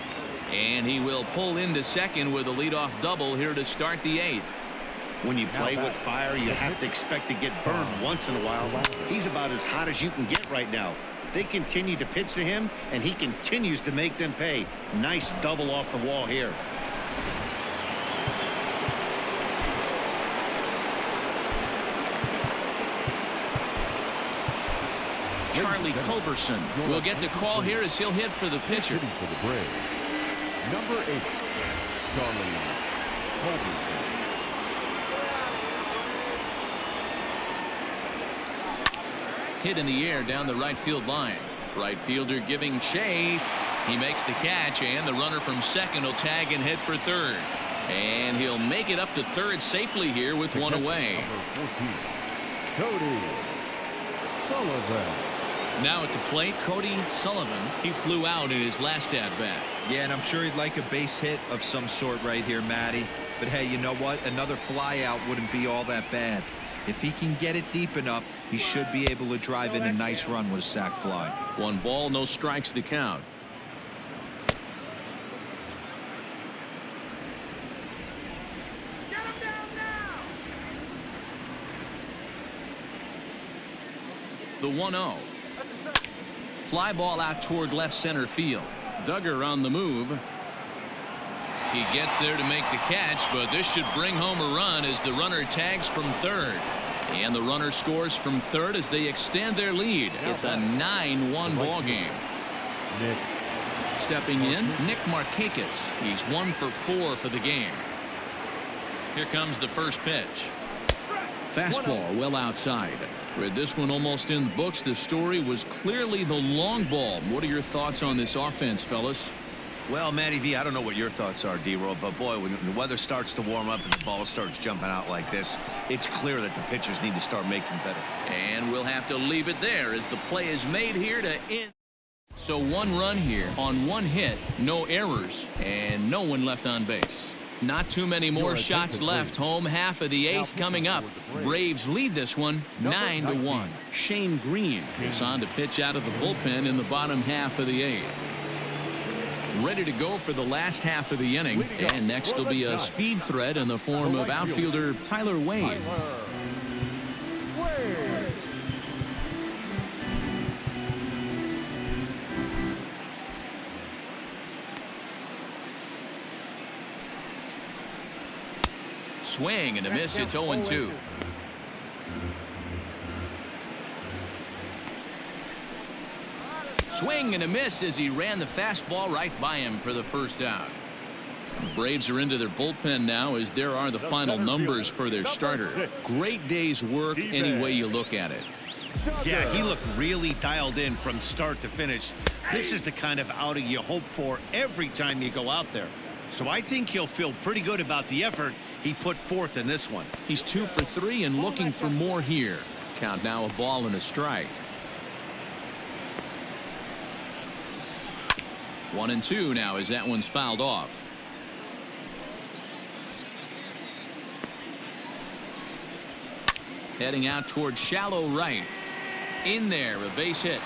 [SPEAKER 2] And he will pull into second with a leadoff double here to start the 8th.
[SPEAKER 3] When you play with fire, you have to expect to get burned once in a while. He's about as hot as you can get right now. They continue to pitch to him, and he continues to make them pay. Nice double off the wall here.
[SPEAKER 2] Charlie Culberson will get the call here as he'll hit for the pitcher.
[SPEAKER 4] Hitting for the Braves, number 8, Charlie Culberson.
[SPEAKER 2] Hit in the air down the right field line. Right fielder giving chase. He makes the catch, and the runner from second will tag and head for third. And he'll make it up to third safely here with one away.
[SPEAKER 4] Number 14, Cody Sullivan.
[SPEAKER 2] Now at the plate, Cody Sullivan. He flew out in his last at-bat.
[SPEAKER 5] Yeah, and I'm sure he'd like a base hit of some sort right here, Matty. But hey, you know what? Another fly out wouldn't be all that bad. If he can get it deep enough, he should be able to drive in a nice run with a sac fly.
[SPEAKER 2] 1 ball, no strikes to count.
[SPEAKER 7] Get him down now!
[SPEAKER 2] The 1-0. Fly ball out toward left center field. Duggar on the move. He gets there to make the catch, but this should bring home a run as the runner tags from third. And the runner scores from third as they extend their lead. It's a 9-1 ball game.
[SPEAKER 4] Nick.
[SPEAKER 2] Stepping in, Nick Markakis. He's 1 for 4 for the game. Here comes the first pitch. Fastball well outside. With this one almost in the books, the story was clearly the long ball. What are your thoughts on this offense, fellas?
[SPEAKER 3] Well, Matty V, I don't know what your thoughts are, D-Roll, but boy, when the weather starts to warm up and the ball starts jumping out like this, it's clear that the pitchers need to start making better.
[SPEAKER 2] And we'll have to leave it there as the play is made here to end. So 1 run here on 1 hit, no errors, and no one left on base. Not too many more shots left. Home half of the 8th coming up. Braves lead this one 9-1. Shane Green is on to pitch out of the bullpen in the bottom half of the 8th. Ready to go for the last half of the inning. And next will be a speed threat in the form of outfielder Tyler Wade. Swing and a miss. It's 0-2. Swing and a miss as he ran the fastball right by him for the first out. The Braves are into their bullpen now as there are the final numbers for their starter. Great day's work any way you look at it.
[SPEAKER 3] Yeah, he looked really dialed in from start to finish. This is the kind of outing you hope for every time you go out there. So I think he'll feel pretty good about the effort he put forth in this one.
[SPEAKER 2] He's 2 for 3 and looking for more here. Count now a ball and a strike. 1-2 now as that one's fouled off. Heading out toward shallow right. In there, a base hit.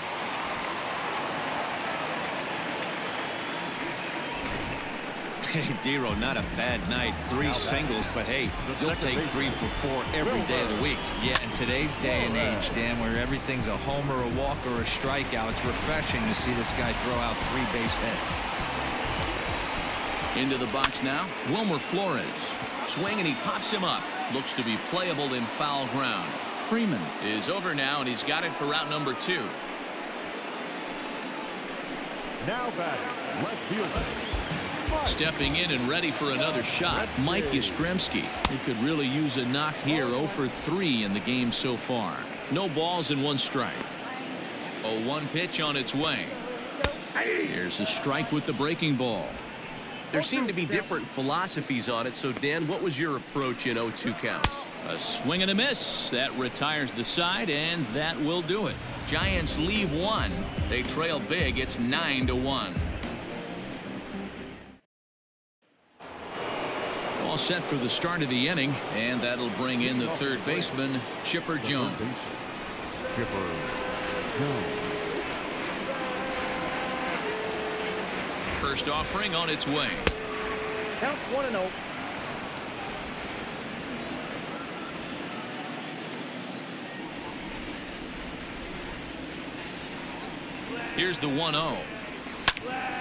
[SPEAKER 3] Hey, Dero, not a bad night. 3 singles, but hey, you'll take 3 for 4 every day of the week.
[SPEAKER 5] Yeah, in today's day and age, Dan, where everything's a homer, a walk, or a strikeout, it's refreshing to see this guy throw out 3 base hits.
[SPEAKER 2] Into the box now, Wilmer Flores. Swing, and he pops him up. Looks to be playable in foul ground. Freeman is over now, and he's got it for route number 2.
[SPEAKER 4] Now batting, left fielder.
[SPEAKER 2] Stepping in and ready for another shot, Mike Yastrzemski. He could really use a knock here. 0 for 3 in the game so far. No balls and 1 strike. 0-1 pitch on its way. Here's a strike with the breaking ball.
[SPEAKER 8] There seem to be different philosophies on it, so Dan, what was your approach in 0-2 counts?
[SPEAKER 2] A swing and a miss. That retires the side, and that will do it. Giants leave 1. They trail big. It's 9-1. All set for the start of the inning, and that'll bring in the third baseman, Chipper Jones.
[SPEAKER 4] Chipper Jones.
[SPEAKER 2] First offering on its way.
[SPEAKER 7] Counts 1-0.
[SPEAKER 2] Here's the 1-0.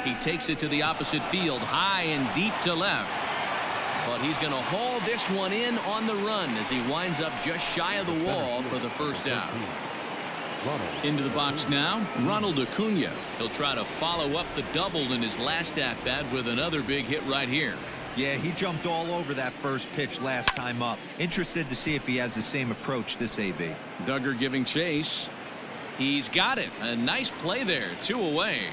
[SPEAKER 2] He takes it to the opposite field, high and deep to left. But he's going to haul this one in on the run as he winds up just shy of the wall for the first out. Into the box now, Ronald Acuna. He'll try to follow up the double in his last at-bat with another big hit right here.
[SPEAKER 5] Yeah, he jumped all over that first pitch last time up. Interested to see if he has the same approach this AB.
[SPEAKER 2] Duggar giving chase. He's got it. A nice play there. 2 away.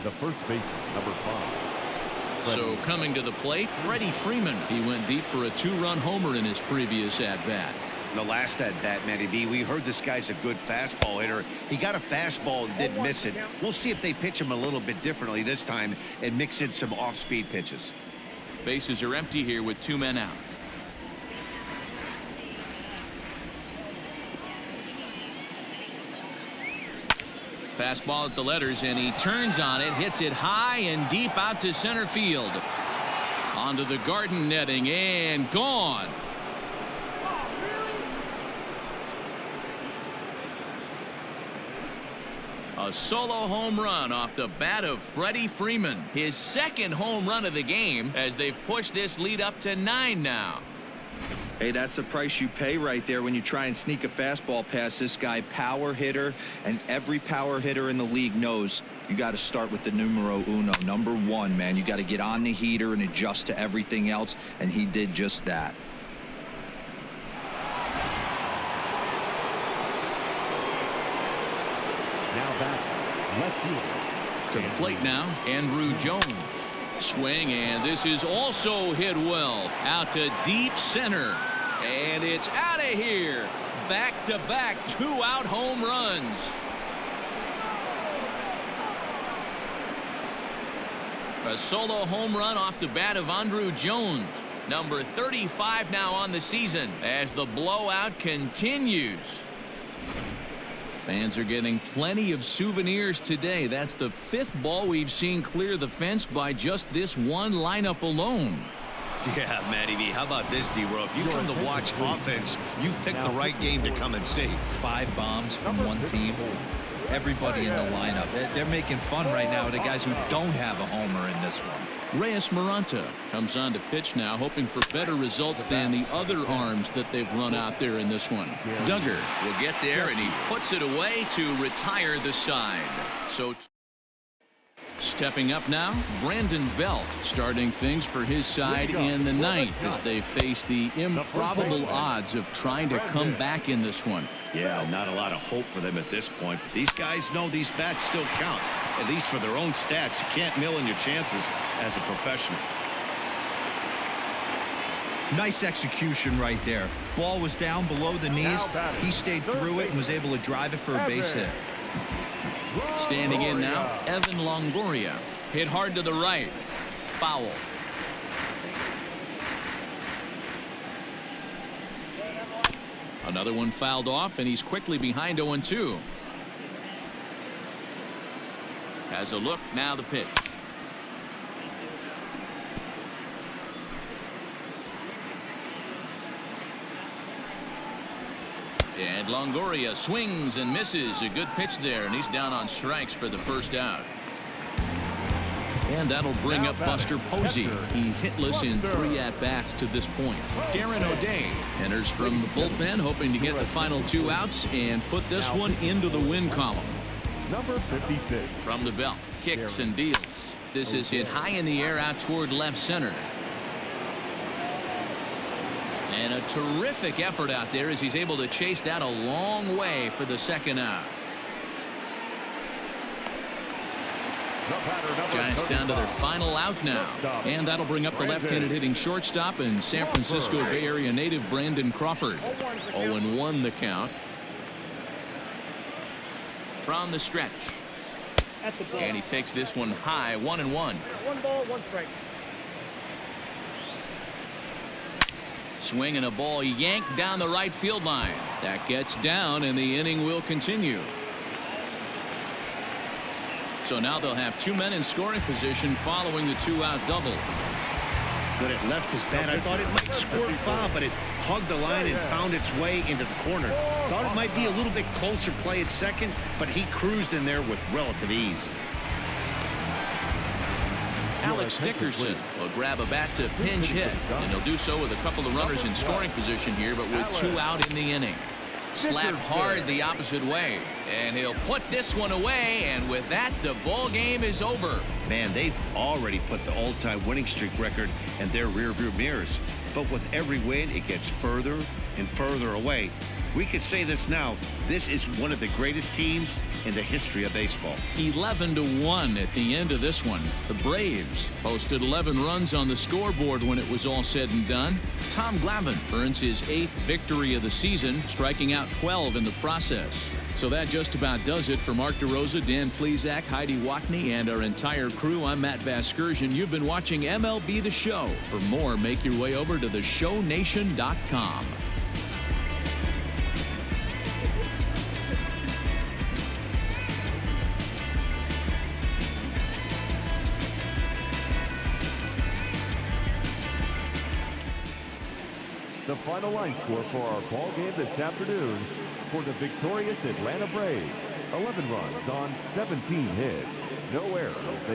[SPEAKER 4] The first baseman, number 5.
[SPEAKER 2] So coming to the plate, Freddie Freeman. He went deep for a 2-run homer in his previous at-bat.
[SPEAKER 3] The last at-bat, Matty B, we heard this guy's a good fastball hitter. He got a fastball and didn't miss it. We'll see if they pitch him a little bit differently this time and mix in some off-speed pitches.
[SPEAKER 2] Bases are empty here with 2 men out. Fastball at the letters, and he turns on it, hits it high and deep out to center field. Onto the garden netting, and gone. A solo home run off the bat of Freddie Freeman. His second home run of the game as they've pushed this lead up to 9 now.
[SPEAKER 5] Hey, that's the price you pay right there when you try and sneak a fastball past this guy. Power hitter, and every power hitter in the league knows you got to start with the numero uno, number 1, man. You got to get on the heater and adjust to everything else, and he did just that.
[SPEAKER 4] Now back, left fielder.
[SPEAKER 2] To the plate now, Andrew Jones. Swing, and this is also hit well. Out to deep center. And it's out of here. Back-to-back 2-out home runs. A solo home run off the bat of Andrew Jones. Number 35 now on the season as the blowout continues. Fans are getting plenty of souvenirs today. That's the 5th ball we've seen clear the fence by just this one lineup alone.
[SPEAKER 3] Yeah, Matty B, how about this, D-Row? If you come to watch offense, you've picked the right game to come and see.
[SPEAKER 5] 5 bombs from one team. Everybody in the lineup. They're making fun right now of the guys who don't have a homer in this one.
[SPEAKER 2] Reyes Maranta comes on to pitch now, hoping for better results than the other arms that they've run out there in this one. Duggar will get there, and he puts it away to retire the side. So stepping up now, Brandon Belt starting things for his side in the 9th as they face the improbable odds of trying to come back in this one.
[SPEAKER 3] Yeah, not a lot of hope for them at this point. But these guys know these bats still count, at least for their own stats. You can't mill in your chances as a professional.
[SPEAKER 5] Nice execution right there. Ball was down below the knees. He stayed through it and was able to drive it for a base hit.
[SPEAKER 2] Standing in now, Evan Longoria. Hit hard to the right. Foul. Another one fouled off, and he's quickly behind 0-2. Has a look, now the pitch. And Longoria swings and misses. A good pitch there, and he's down on strikes for the first out. And that'll bring up Buster Posey. He's hitless in 3 at-bats to this point. Darren O'Day enters from the bullpen, hoping to get the final 2 outs and put this one into the win column.
[SPEAKER 4] Number 56.
[SPEAKER 2] From the belt, kicks and deals. This is hit high in the air out toward left center. And a terrific effort out there as he's able to chase that a long way for the second out. Giants down to their final out now. And that'll bring up the left-handed hitting shortstop and San Francisco Bay Area native Brandon Crawford. 0-1 the count. From the stretch. And he takes this one high, 1-1.
[SPEAKER 7] 1 ball, 1 strike.
[SPEAKER 2] Swing and a ball yanked down the right field line. That gets down, and the inning will continue. So now they'll have 2 men in scoring position following the 2-out double.
[SPEAKER 3] When it left his bat, I thought it might squirt foul, but it hugged the line and found its way into the corner. Thought it might be a little bit closer play at second, but he cruised in there with relative ease.
[SPEAKER 2] Alex Dickerson will grab a bat to pinch hit, and he'll do so with a couple of runners in scoring position here, but with 2 out in the inning. Slapped hard the opposite way, and he'll put this one away, and with that, the ball game is over.
[SPEAKER 3] Man, they've already put the all-time winning streak record in their rearview mirrors. But with every win, it gets further and further away. We could say this now, this is one of the greatest teams in the history of baseball.
[SPEAKER 2] 11-1 at the end of this one. The Braves posted 11 runs on the scoreboard when it was all said and done. Tom Glavine earns his 8th victory of the season, striking out 12 in the process. So that just about does it for Mark DeRosa, Dan Plesac, Heidi Watney, and our entire crew. I'm Matt Vasgersian. You've been watching MLB The Show. For more, make your way over to theshownation.com.
[SPEAKER 4] The final line score for our ball game this afternoon for the victorious Atlanta Braves. 11 runs on 17 hits. No errors.